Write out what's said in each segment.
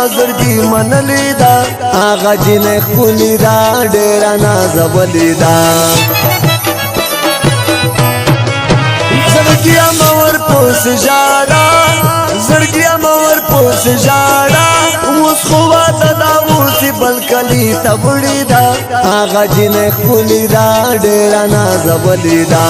زړګي منلې دا هغه جنې خولي دا ډېر نازولې دا زړګي امور پوس جاړه زړګي امور پوس جاړه اوس خو واده دا اوس بل کلی تبړې دا هغه جنې خولي دا ډېر نازولې دا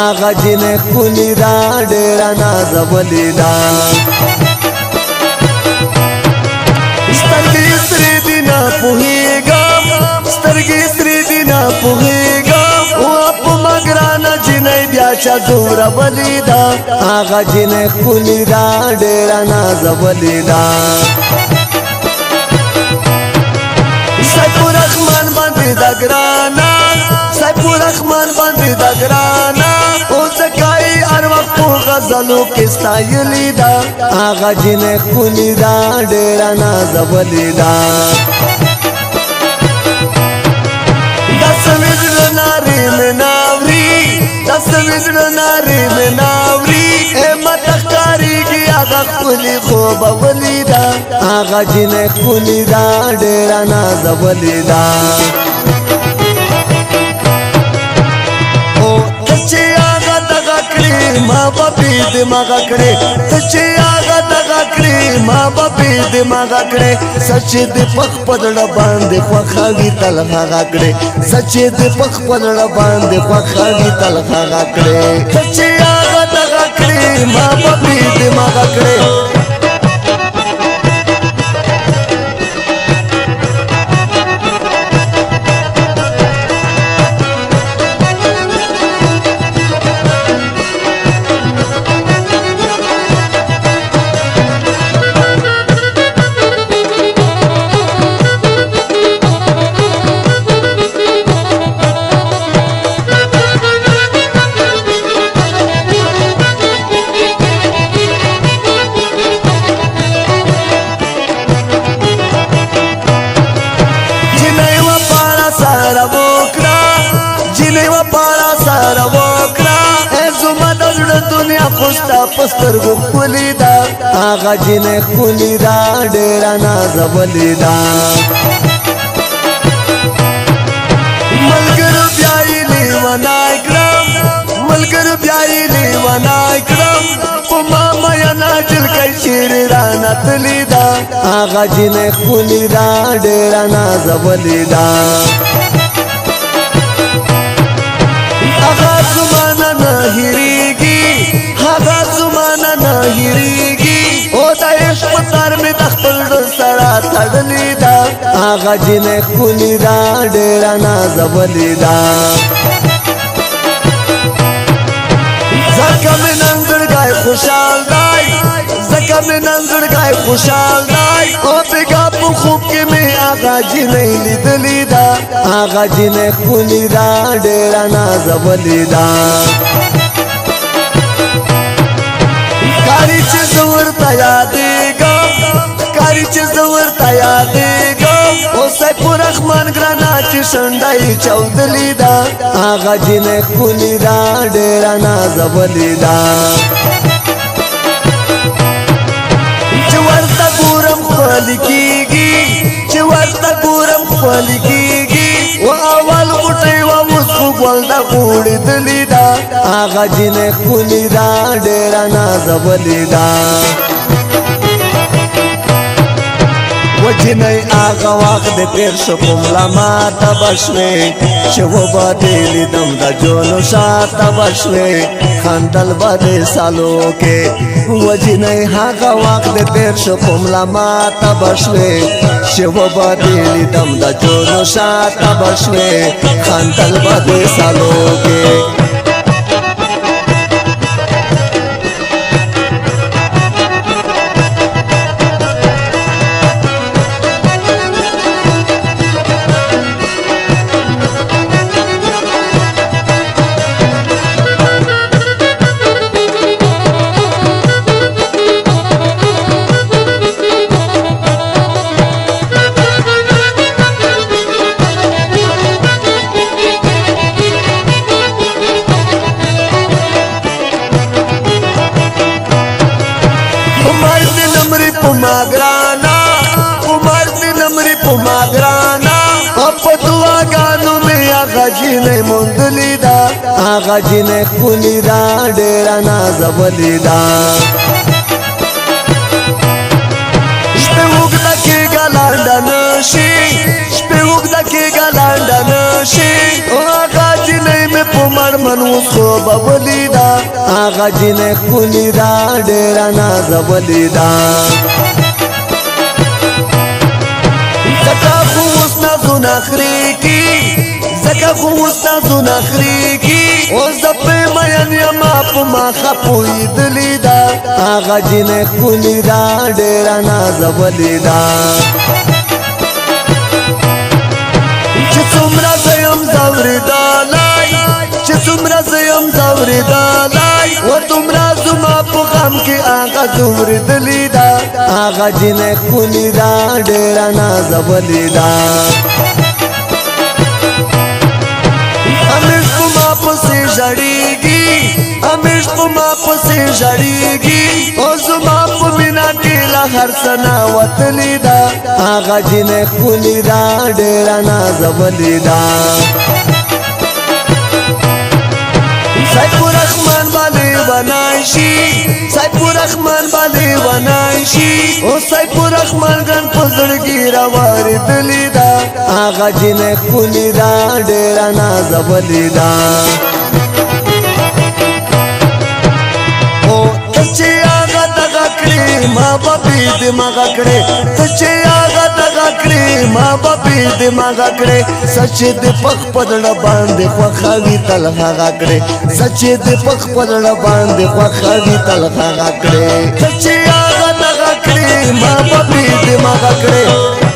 هغه جنې خولي دا ډېر نازولې دا سترګې سرې دي نه پوهېږم سترګې سرې دي نه پوهېږم په ما ګرانه جنۍ بیا چا زورولې دا هغه جنې خولي دا ډېر نازولې دا سیف الرحمن باندې دا ګرانه سیف الرحمن باندې دا ګرانه غزلو کې ستایلې دا هغه جنې خولي دا ډېر نازولې دا دسمې زړه نارې مې ناوري دسمې زړه نارې مې ناوري ماته ښکارېږي هغه خولي خوبولې دا هغه جنې خولي دا ډېر نازولې دا ما بابي دماغ کړې چې هغه دغه کړې ما بابي دماغ کړې سچ دې پخ پدړ باندې خوخاوي تل هغه کړې سچ دې پخ پدړ باندې خوخاوي تل هغه کړې چې هغه دغه کړې ما بابي دماغ کړې خوستا پسترګو خولي دا هغه جنې خولي دا ډېر نازولې دا ملګرو بیا یې لیونی کړم ملګرو بیا یې لیونی کړم په ما مینا جلکۍ چیرې رانتلې دا هغه جنې خولي دا ډېر نازولې دا هغه زمانه نه هېرېږي هغه زمانه نه هېرېږي او د عشق په تار مې د خپل زړه سره تړلې ده هغه جنې خولي دا ډېر نازولې ده ځکه مې نن زړګی خوشحال دی ځکه مې نن زړګی خوشحال دی او بېګا په خوب کې مې هغه جنۍ لیدلې ده هغه جنې خولي دا ډېر نازولې ده کاری چې زه ورته یادېږم کاری چې زه ورته یادېږم او سیف الرحمن ګرانه چې شنډه یې چاودلې ده هغه جنې خولي دا ډېر نازولې ده چې ورته ګورم خولي کېږي چې ورته ګورم خولي کېږي و اول غوټۍ و اوس خو ګل د غوړېدلې ده هغه جنې خولي دا ډېر نازولې ده و جنۍ هغه وخت د تېر شو کوم لماته به شوې چې وبه دې لیدم د جونو شاته به شوې خندل به دې سالو کې و جنۍ هغه وخت د تېر شو کوم لماته به شوې چې وبه دې لیدم د جونو شاته به شوې خندل به دې سالو کې جینې موندلی دا هغه جینې ښکلې دا ډېره نازولې ده شپې اوږده کېږه لنډه نه شي شپې اوږده کېږه لنډه نه شي هغه جینۍ مې په مړمن اوس خوبولې ده هغه جینۍ ښکلې ده ډېره نازولې ده ځکه خو اوس نازونه خرې کی ځکه خو اوس نازونه خرې کی اوس د پرې مین یمه په ماښه پوهېدلې ده هغه جینۍ ښکلې ده ډېره نازولې ده چې څومره زه یم ځورېدلی چې څومره زه یم ځورېدلی و دومره زما په غم کې هغه ځورېدلې ده هغه جینۍ ښکلې ده ډېره نازولې ده همیش په ما پسې ژړېږي همیش په ما پسې ژړېږي او زما په مینه کې له هر څه نه وتلې ده هغه جینۍ ښکلې ده ډېره نازولې ده سیف الرحمن باندې ونای شي سیف الرحمن باندې ونای شي او سیف الرحمن ګن په زړګي راوارېدلې ده هغه جینۍ ښکلې ده ډېره نازولې ده او ته چې هغه دغه کړې ما به بې دماغه کړې ته چې هغه دغه کړې ما به بې دماغه کړې سچ دې په خپل زړه باندې خوښه وي تل هغه کړې سچ دې په خپل زړه باندې خوښه وي تل هغه کړې ته چې هغه دغه کړې ما به بې دماغه کړې